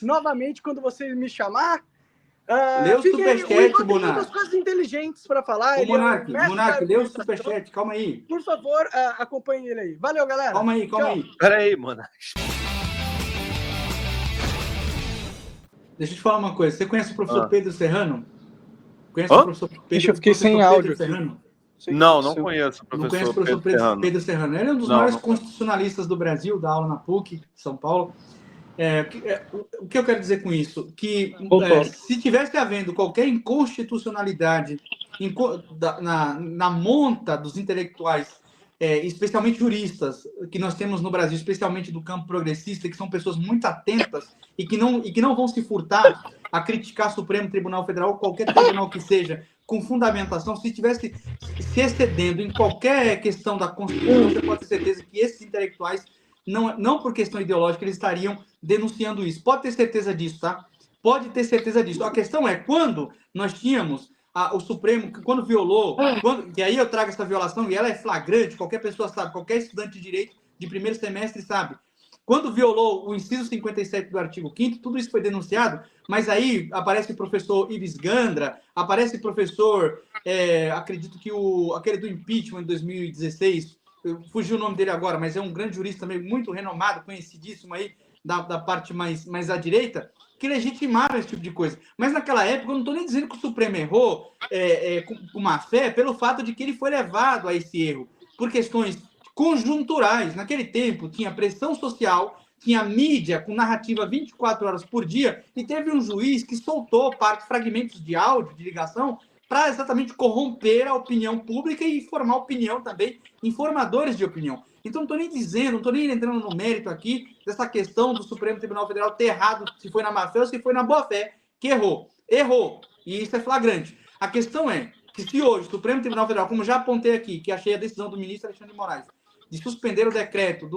novamente quando você me chamar. Lê o superchat, Monark. Tem muitas coisas inteligentes para falar. Ô, Monark, lê o superchat, calma aí. Por favor, acompanhe ele aí. Valeu, galera. Calma aí. Pera aí, Monark. Deixa eu te falar uma coisa. Você conhece o professor Pedro Serrano? Conhece o professor Pedro? Eu fiquei sem áudio. Serrano? Não conheço o professor. Não conhece o professor Pedro Serrano. Ele é um dos maiores constitucionalistas do Brasil, dá aula na PUC, São Paulo. O que eu quero dizer com isso? Que se tivesse havendo qualquer inconstitucionalidade na monta dos intelectuais, especialmente juristas, que nós temos no Brasil, especialmente do campo progressista, que são pessoas muito atentas e que não vão se furtar a criticar o Supremo Tribunal Federal ou qualquer tribunal que seja, com fundamentação, se estivesse se excedendo em qualquer questão da Constituição, você pode ter certeza que esses intelectuais, não por questão ideológica, eles estariam denunciando isso. Pode ter certeza disso, tá? Pode ter certeza disso. A questão é, quando nós tínhamos o Supremo, quando violou, e aí eu trago essa violação, e ela é flagrante, qualquer pessoa sabe, qualquer estudante de direito de primeiro semestre sabe. Quando violou o inciso 57 do artigo 5º, tudo isso foi denunciado, mas aí aparece o professor Ives Gandra, aparece o professor, acredito que aquele do impeachment em 2016, fugiu o nome dele agora, mas é um grande jurista também, muito renomado, conhecidíssimo aí, da parte mais à direita, que legitimaram esse tipo de coisa. Mas naquela época, eu não estou nem dizendo que o Supremo errou com má fé, pelo fato de que ele foi levado a esse erro, por questões conjunturais. Naquele tempo, tinha pressão social, tinha mídia com narrativa 24 horas por dia, e teve um juiz que soltou fragmentos de áudio, de ligação, para exatamente corromper a opinião pública e formar opinião também, informadores de opinião. Então, não estou nem dizendo, não estou nem entrando no mérito aqui dessa questão do Supremo Tribunal Federal ter errado, se foi na má-fé ou se foi na boa-fé, que errou. Errou. E isso é flagrante. A questão é que se hoje o Supremo Tribunal Federal, como já apontei aqui, que achei a decisão do ministro Alexandre de Moraes, de suspender o decreto,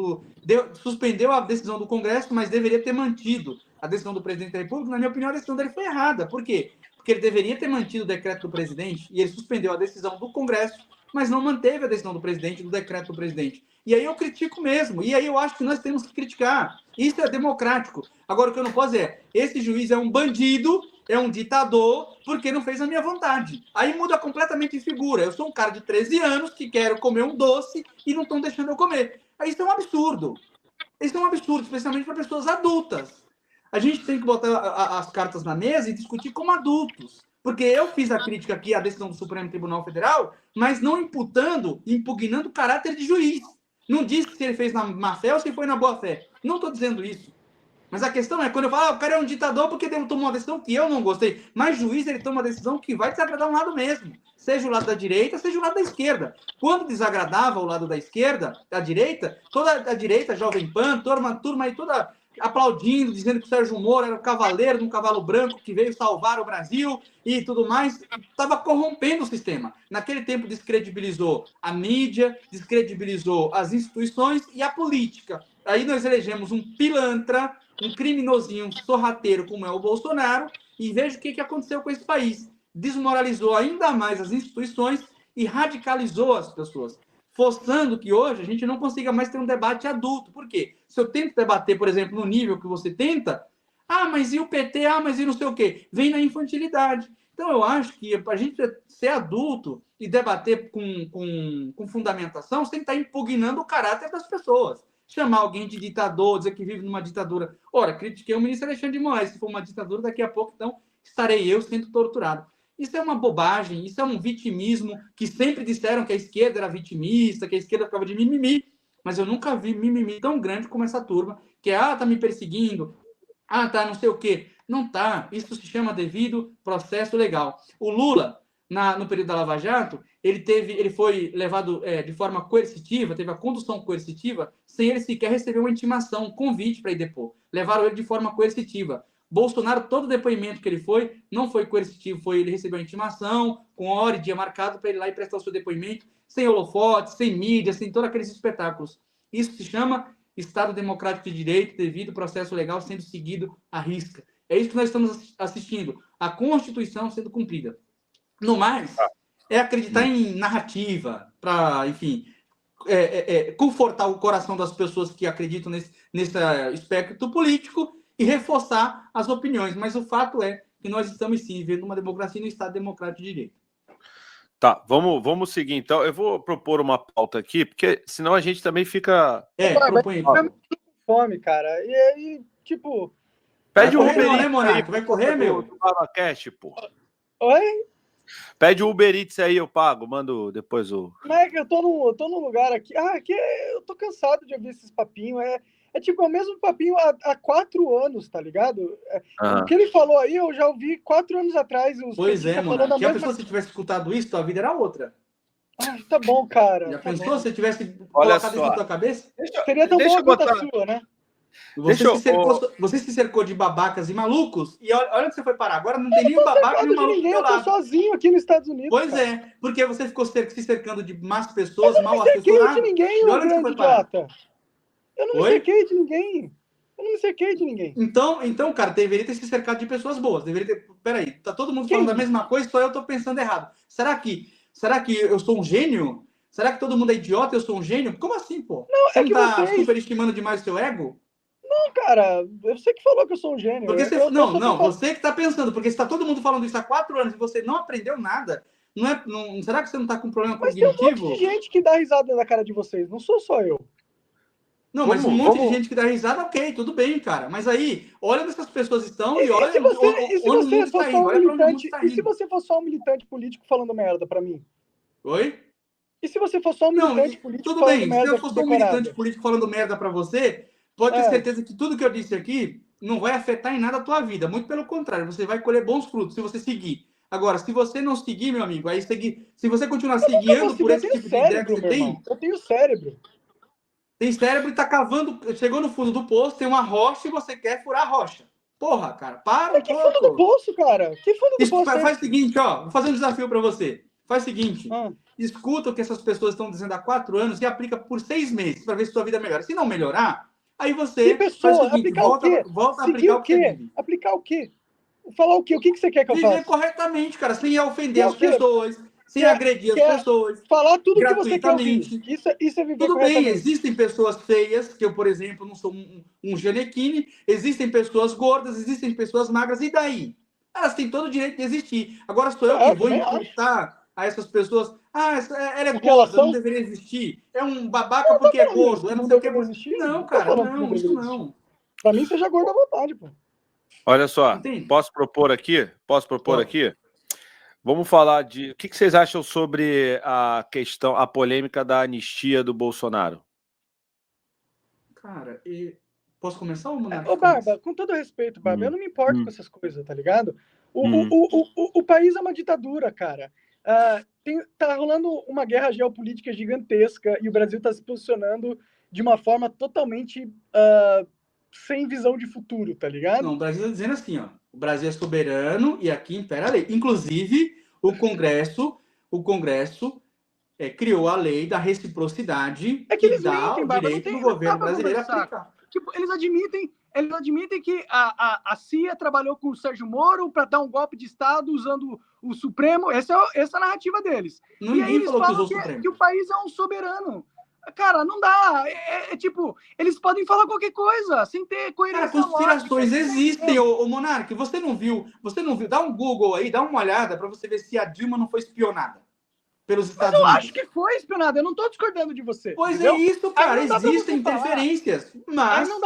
suspendeu a decisão do Congresso, mas deveria ter mantido a decisão do presidente da República, na minha opinião, a decisão dele foi errada. Por quê? Porque ele deveria ter mantido o decreto do presidente e ele suspendeu a decisão do Congresso, mas não manteve a decisão do presidente, do decreto do presidente. E aí eu critico mesmo. E aí eu acho que nós temos que criticar. Isso é democrático. Agora, o que eu não posso dizer esse juiz é um bandido, é um ditador, porque não fez a minha vontade. Aí muda completamente de figura. Eu sou um cara de 13 anos que quero comer um doce e não estão deixando eu comer. Aí isso é um absurdo. Isso é um absurdo, especialmente para pessoas adultas. A gente tem que botar as cartas na mesa e discutir como adultos. Porque eu fiz a crítica aqui à decisão do Supremo Tribunal Federal, mas não impugnando o caráter de juiz. Não disse se ele fez na má-fé ou se foi na boa-fé. Não estou dizendo isso. Mas a questão é, quando eu falo, o cara é um ditador porque ele tomou uma decisão que eu não gostei. Mas juiz, ele toma uma decisão que vai desagradar um lado mesmo. Seja o lado da direita, seja o lado da esquerda. Quando desagradava o lado da esquerda, da direita, toda a direita, Jovem Pan, turma aí toda aplaudindo, dizendo que o Sérgio Moro era o cavaleiro de um cavalo branco que veio salvar o Brasil e tudo mais, estava corrompendo o sistema. Naquele tempo descredibilizou a mídia, descredibilizou as instituições e a política. Aí nós elegemos um pilantra, um criminosinho, um sorrateiro como é o Bolsonaro, e veja o que aconteceu com esse país. Desmoralizou ainda mais as instituições e radicalizou as pessoas, forçando que hoje a gente não consiga mais ter um debate adulto. Por quê? Se eu tento debater, por exemplo, no nível que você tenta, mas e o PT? Mas e não sei o quê? Vem na infantilidade. Então, eu acho que para a gente ser adulto e debater com fundamentação, você tem que estar impugnando o caráter das pessoas. Chamar alguém de ditador, dizer que vive numa ditadura. Ora, critiquei o ministro Alexandre de Moraes. Se for uma ditadura, daqui a pouco, então, estarei eu sendo torturado. Isso é uma bobagem, isso é um vitimismo, que sempre disseram que a esquerda era vitimista, que a esquerda ficava de mimimi, mas eu nunca vi mimimi tão grande como essa turma, que tá me perseguindo, tá não sei o quê. Não tá, isso se chama devido processo legal. O Lula, no período da Lava Jato, ele foi levado de forma coercitiva, teve a condução coercitiva, sem ele sequer receber uma intimação, um convite para ir depor. Levaram ele de forma coercitiva. Bolsonaro, todo depoimento que ele foi, não foi coercitivo, ele recebeu a intimação, com hora e dia marcado para ele ir lá e prestar o seu depoimento, sem holofote, sem mídia, sem todos aqueles espetáculos. Isso se chama Estado Democrático de Direito, devido processo legal sendo seguido à risca. É isso que nós estamos assistindo, a Constituição sendo cumprida. No mais, é acreditar em narrativa, para, enfim, confortar o coração das pessoas que acreditam nesse espectro político, e reforçar as opiniões. Mas o fato é que nós estamos sim vivendo uma democracia no Estado democrático de direito. Tá, vamos seguir então. Eu vou propor uma pauta aqui, porque senão a gente também fica... propõe. Fome, cara. E aí, tipo... Pede o Uber Uber Eats, Eats Monark? aí, Vai correr, meu? do Babacast, pô. Oi? Pede o Uber Eats aí, eu pago. Mando depois o... Mas eu tô num lugar aqui... aqui eu tô cansado de ouvir esses papinhos. É tipo o mesmo papinho há 4 anos, tá ligado? O que ele falou aí, eu já ouvi 4 anos atrás. Pois é, mano. Já pensou se tivesse escutado isso, tua vida era outra. Ai, tá bom, cara. Já pensou se você tivesse Olha colocado isso na só. tua cabeça? Seria tão bom quanto a sua, né? Você se cercou de babacas e malucos, e olha onde você foi parar. Agora não tem nenhum babaca nem maluco do teu Eu tô lado. sozinho aqui nos Estados Unidos. Pois cara. é, porque você ficou se cercando de más pessoas, mal Eu não me cerquei assessoradas. de ninguém, E ô olha onde você grande foi parar. idiota. Eu não me Oi? cerquei de ninguém. Eu não me cerquei de ninguém. Então, cara, deveria ter se cercado de pessoas boas. Deveria ter. Peraí, tá todo mundo falando a mesma coisa, só eu tô pensando errado. Será que eu sou um gênio? Será que todo mundo é idiota e eu sou um gênio? Como assim, pô? Não, Você é não que tá vocês... superestimando demais o seu ego? Não, cara, você que falou que eu sou um gênio. Porque você, eu não, você que tá pensando, porque está todo mundo falando isso há 4 anos e você não aprendeu nada. Será que você não tá com problema Mas tem um cognitivo? monte de gente que dá risada na cara de vocês, não sou só eu. Não, mas um monte de gente que dá risada, ok, tudo bem, cara. Mas aí, olha onde essas pessoas estão e olha onde o mundo está indo. Olha para onde o mundo está indo. E se você for só um militante político falando merda pra mim? Oi? E se você for só um militante político tudo falando bem, merda? se eu for só um militante político falando merda pra você, pode ter certeza que tudo que eu disse aqui não vai afetar em nada a tua vida. Muito pelo contrário, você vai colher bons frutos se você seguir. Agora, se você não seguir, meu amigo, aí se você continuar se guiando por esse tipo de ideia que você tem... Eu tenho cérebro. Tem cérebro e tá cavando, chegou no fundo do poço, tem uma rocha e você quer furar a rocha. Porra, cara, para um pouco. Que fundo do poço, cara? Que fundo do poço? Faz o seguinte, ó, vou fazer um desafio pra você. Faz o seguinte, escuta o que essas pessoas estão dizendo há 4 anos e aplica por 6 meses para ver se sua vida melhora. Se não melhorar, aí você faz o seguinte, volta a aplicar o que você vive. Aplicar o quê? Falar o quê? O que você quer que eu faça? Viver corretamente, cara, sem ofender as pessoas, sem agredir as pessoas. Falar tudo que você quer ouvir. Isso é viver tudo corretamente. bem, existem pessoas feias, que eu, por exemplo, não sou um Gianecchini, existem pessoas gordas, existem pessoas magras, e daí? Elas têm todo o direito de existir. Agora sou eu que vou imputar a essas pessoas, ela é gorda, não deveria existir, é um babaca porque é gordo, não sei o que. Não, cara, não, isso não. Pra mim, seja gordo à vontade, pô. Olha só, posso propor aqui? Vamos falar de... O que vocês acham sobre a questão, a polêmica da anistia do Bolsonaro? Cara, posso começar ou não? Ô, Barba, com todo respeito, Barba, eu não me importo com essas coisas, tá ligado? O país é uma ditadura, cara. Tá rolando uma guerra geopolítica gigantesca e o Brasil tá se posicionando de uma forma totalmente sem visão de futuro, tá ligado? Não, o Brasil tá dizendo assim, ó. O Brasil é soberano e aqui impera a lei. Inclusive, o Congresso criou a lei da reciprocidade que dá o direito do governo brasileiro a aplicar. Tipo, eles admitem que a CIA trabalhou com o Sérgio Moro para dar um golpe de Estado usando o Supremo. Essa é a narrativa deles. E aí eles falam que o país é um soberano. Cara, não dá. Tipo, eles podem falar qualquer coisa, sem ter coerência. Cara, conspirações existem, ô Monark. Você não viu? Dá um Google aí, dá uma olhada para você ver se a Dilma não foi espionada pelos Estados Unidos. Eu acho que foi espionada, eu não tô discordando de você. Pois entendeu? É isso, cara, existem interferências. Mas aí não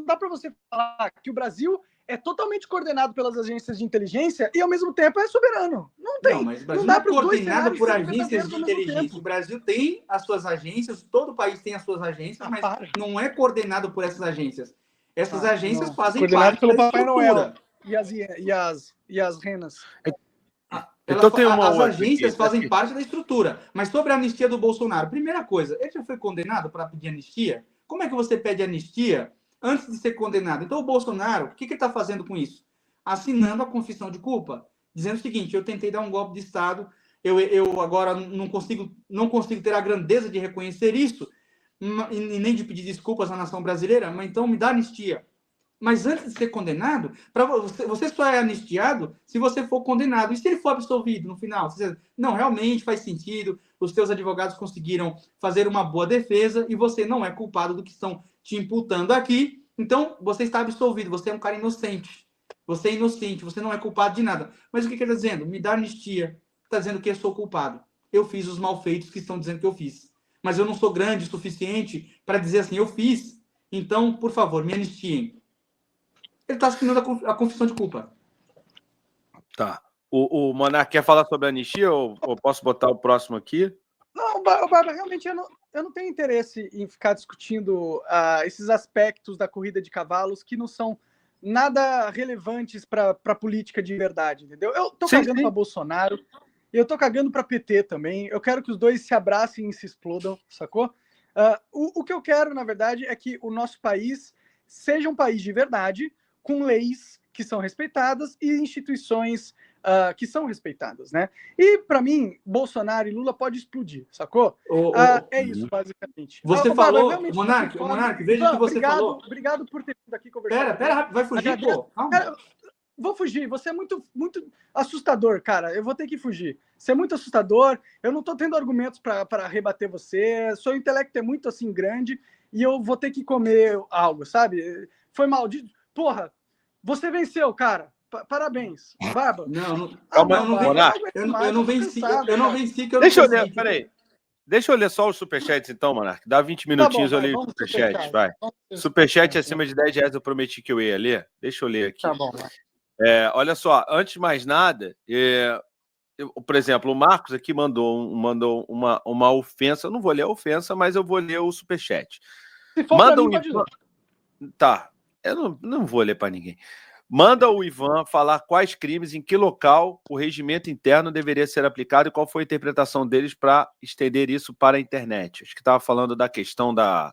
dá para você falar que o Brasil é totalmente coordenado pelas agências de inteligência e, ao mesmo tempo, é soberano. Não tem. Não, mas o Brasil não é coordenado por agências de inteligência. O Brasil tem as suas agências, todo país tem as suas agências, mas não é coordenado por essas agências. Essas agências fazem parte da Papai Noel e as renas. As agências fazem parte da estrutura. Mas sobre a anistia do Bolsonaro, primeira coisa, ele já foi condenado para pedir anistia? Como é que você pede anistia antes de ser condenado? Então, o Bolsonaro, o que ele está fazendo com isso? Assinando a confissão de culpa, dizendo o seguinte: eu tentei dar um golpe de Estado, eu agora não consigo ter a grandeza de reconhecer isso e nem de pedir desculpas à nação brasileira, mas então me dá anistia. Mas antes de ser condenado, você só é anistiado se você for condenado. E se ele for absolvido no final? Você diz, não, realmente faz sentido, os teus advogados conseguiram fazer uma boa defesa e você não é culpado do que estão te imputando aqui. Então, você está absolvido, você é um cara inocente. Você é inocente, você não é culpado de nada. Mas o que ele está dizendo? Me dá anistia. Está dizendo que eu sou culpado. Eu fiz os malfeitos que estão dizendo que eu fiz. Mas eu não sou grande o suficiente para dizer assim, eu fiz. Então, por favor, me anistiem. Ele está assumindo a confissão de culpa. Tá. O Monark quer falar sobre a anistia ou posso botar o próximo aqui? Não, Barba, realmente eu não tenho interesse em ficar discutindo esses aspectos da corrida de cavalos que não são nada relevantes para a política de verdade, entendeu? Eu tô cagando para Bolsonaro, eu tô cagando para PT também, eu quero que os dois se abracem e se explodam, sacou? O que eu quero, na verdade, é que o nosso país seja um país de verdade, com leis que são respeitadas e instituições que são respeitadas, né? E, para mim, Bolsonaro e Lula pode explodir, sacou? É isso, basicamente. Você falou, Monark, veja o que você falou. Obrigado por ter vindo aqui conversar. Pera, vai fugir, pô. Cara, vou fugir, você é muito, muito assustador, cara. Eu vou ter que fugir. Você é muito assustador, eu não tô tendo argumentos para rebater você, seu intelecto é muito, assim, grande, e eu vou ter que comer algo, sabe? Foi maldito. Porra, você venceu, cara. Parabéns, Barba. Eu não venci que eu Deixa eu ler, peraí. Deixa eu ler só os superchats, então, Monark. Dá 20 minutinhos, eu leio os superchats, vai. Superchat acima de R$10 eu prometi que eu ia ler. Deixa eu ler aqui. Tá bom. Olha só, antes de mais nada, por exemplo, o Marcos aqui mandou uma ofensa. Eu não vou ler a ofensa, mas eu vou ler o superchat. Se for Manda mim, Ivan... Tá, eu não vou ler para ninguém. Manda o Ivan falar quais crimes, em que local o regimento interno deveria ser aplicado e qual foi a interpretação deles para estender isso para a internet. Acho que estava falando da questão da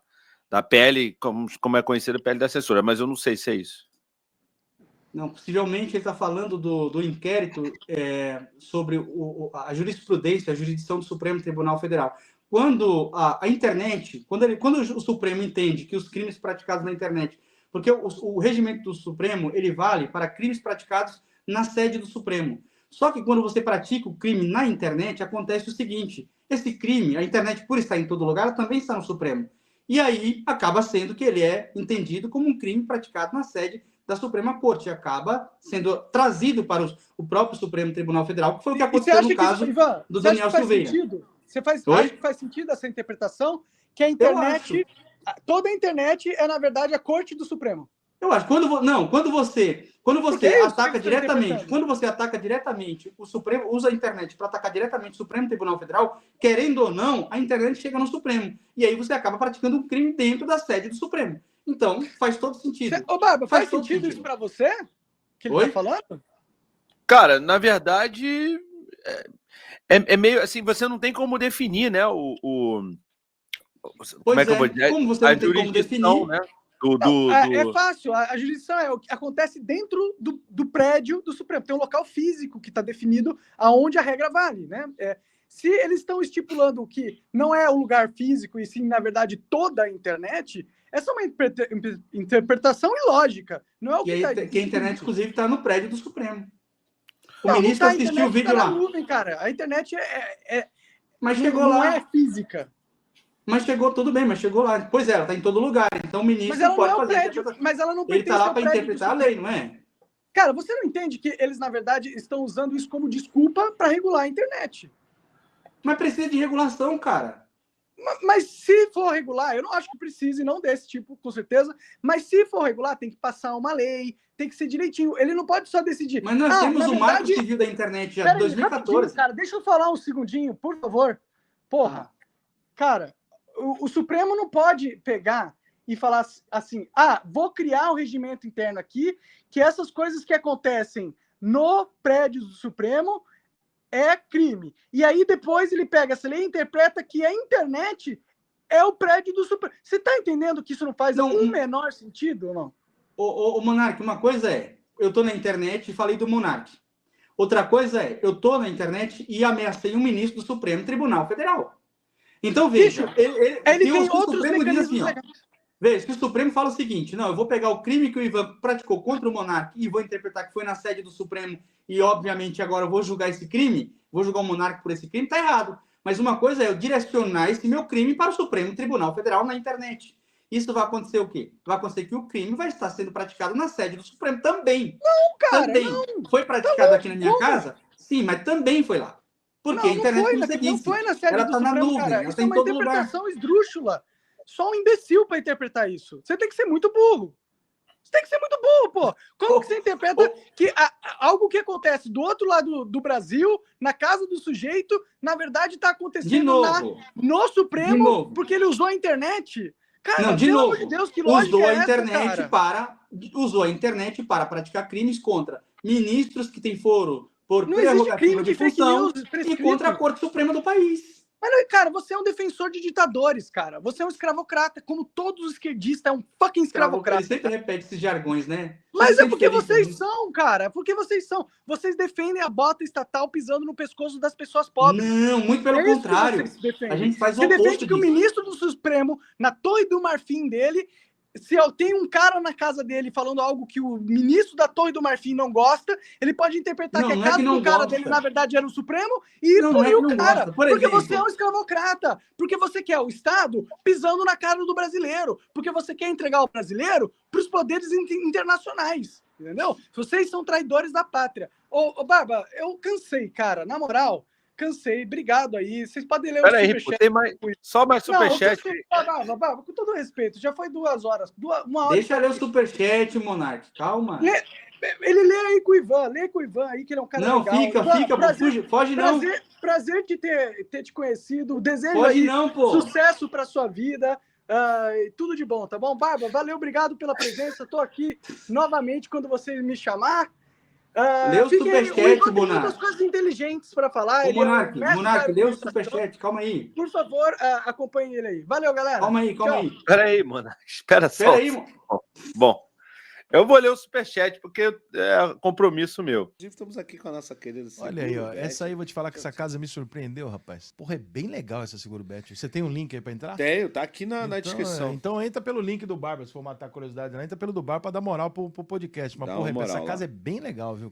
PL, como é conhecida a PL da censura, mas eu não sei se é isso. Não, possivelmente ele está falando do inquérito sobre a jurisprudência, a jurisdição do Supremo Tribunal Federal. Quando a internet, quando o Supremo entende que os crimes praticados na internet, porque o regimento do Supremo, ele vale para crimes praticados na sede do Supremo. Só que quando você pratica o crime na internet, acontece o seguinte, esse crime, a internet, por estar em todo lugar, ela também está no Supremo. E aí, acaba sendo que ele é entendido como um crime praticado na sede da Suprema Corte. E acaba sendo trazido para o próprio Supremo Tribunal Federal, que foi o que aconteceu no caso do Daniel Silveira. Você acha que faz sentido essa interpretação? Que a internet... Toda a internet é, na verdade, a Corte do Supremo. Eu acho. Quando você ataca diretamente o Supremo, usa a internet para atacar diretamente o Supremo Tribunal Federal, querendo ou não, a internet chega no Supremo. E aí você acaba praticando um crime dentro da sede do Supremo. Então, faz todo sentido. Barba, faz sentido isso para você? Que ele está falando? Cara, na verdade, é meio assim, você não tem como definir, né, como é que eu vou dizer? Como você não tem como definir, né? É fácil, a jurisdição é o que acontece dentro do prédio do Supremo. Tem um local físico que está definido aonde a regra vale, né? Se eles estão estipulando que não é o lugar físico e sim, na verdade, toda a internet, essa é uma interpretação ilógica. Não é o que a internet, inclusive, está no prédio do Supremo. O ministro assistiu o vídeo lá. Na nuvem, cara. A internet Mas chegou lá. Não é física. Mas chegou, tudo bem, mas chegou lá. Pois é, ela está em todo lugar. Então o ministro pode fazer. Mas ela não Ele está lá para interpretar a lei, não é? Cara, você não entende que eles, na verdade, estão usando isso como desculpa para regular a internet? Mas precisa de regulação, cara. Mas se for regular, eu não acho que precise, não desse tipo, com certeza. Mas se for regular, tem que passar uma lei, tem que ser direitinho. Ele não pode só decidir. Mas nós temos o Marco Civil da Internet já de 2014. Cara, deixa eu falar um segundinho, por favor. Porra. Cara, o Supremo não pode pegar e falar assim, vou criar um regimento interno aqui, que essas coisas que acontecem no prédio do Supremo é crime. E aí depois ele pega essa lei e interpreta que a internet é o prédio do Supremo. Você está entendendo que isso não faz um menor sentido ou não? O Monark, uma coisa eu estou na internet e falei do Monark. Outra coisa eu estou na internet e ameacei um ministro do Supremo Tribunal Federal. Então, veja, ele tem outros mecanismos assim, veja, que o Supremo fala o seguinte, não, eu vou pegar o crime que o Ivan praticou contra o Monark e vou interpretar que foi na sede do Supremo e, obviamente, agora eu vou julgar esse crime, vou julgar o Monark por esse crime, tá errado. Mas uma coisa é eu direcionar esse meu crime para o Supremo Tribunal Federal na internet. Isso vai acontecer o quê? Vai acontecer que o crime vai estar sendo praticado na sede do Supremo também. Não, cara, também. Não. Foi praticado aqui na minha casa? Sim, mas também foi lá. Porque a internet, como você disse, não foi na sede ela do está na Supremo, nuvem, cara. ela Isso está é em uma todo lugar. interpretação esdrúxula. Só um imbecil para interpretar isso. Você tem que ser muito burro. Você tem que ser muito burro, pô. Como que você interpreta que algo que acontece do outro lado do Brasil, na casa do sujeito, na verdade está acontecendo no Supremo, porque ele usou a internet? Cara, não, pelo amor de Deus, que lógica é essa, cara? Usou a internet para praticar crimes contra ministros que têm foro por prerrogativa de função e contra a Corte Suprema do país. Mas, cara, você é um defensor de ditadores, cara. Você é um escravocrata, como todos os esquerdistas, é um fucking escravocrata. Ele sempre repete esses jargões, né? Mas é porque vocês são, cara. Porque vocês são. Vocês defendem a bota estatal pisando no pescoço das pessoas pobres. Não, muito pelo contrário. A gente faz o oposto. Você defende que o ministro do Supremo, na Torre do Marfim dele, se tem um cara na casa dele falando algo que o ministro da Torre do Marfim não gosta, ele pode interpretar que a casa do cara dele, na verdade, era o Supremo e punir o cara. Porque você é um escravocrata. Porque você quer o Estado pisando na cara do brasileiro. Porque você quer entregar o brasileiro para os poderes internacionais. Entendeu? Vocês são traidores da pátria. Ô, Barba, eu cansei, cara. Na moral, cansei. Obrigado aí. Vocês podem ler o superchat. Tem mais, só mais superchat. Barba, com todo respeito, já foi 2 horas. 1 hora. Deixa eu ler o superchat, Monark. Calma. Ele lê aí com o Ivan. Lê com o Ivan aí, que ele é um cara legal. Fica. Foge não. Prazer de ter te conhecido. Desejo Foge aí não, pô. Sucesso pra sua vida. Tudo de bom, tá bom? Barba, valeu, obrigado pela presença. Tô aqui novamente quando você me chamar. Lê o superchat, Monark. Tem muitas coisas inteligentes para falar. Monark, lê o superchat, calma aí. Por favor, acompanhe ele aí. Valeu, galera. Calma aí. Espera aí, Monark. Espera só. Bom, eu vou ler o superchat porque é compromisso meu. Estamos aqui com a nossa querida Seguro. Olha aí, ó. Essa aí, vou te falar que essa casa me surpreendeu, rapaz. Porra, é bem legal essa Seguro Bet. Você tem um link aí pra entrar? Tenho, tá aqui na descrição. Então entra pelo link do Barba, se for matar a curiosidade lá. Entra pelo do Barba pra dar moral pro podcast. Mas, porra, essa casa é bem legal, viu?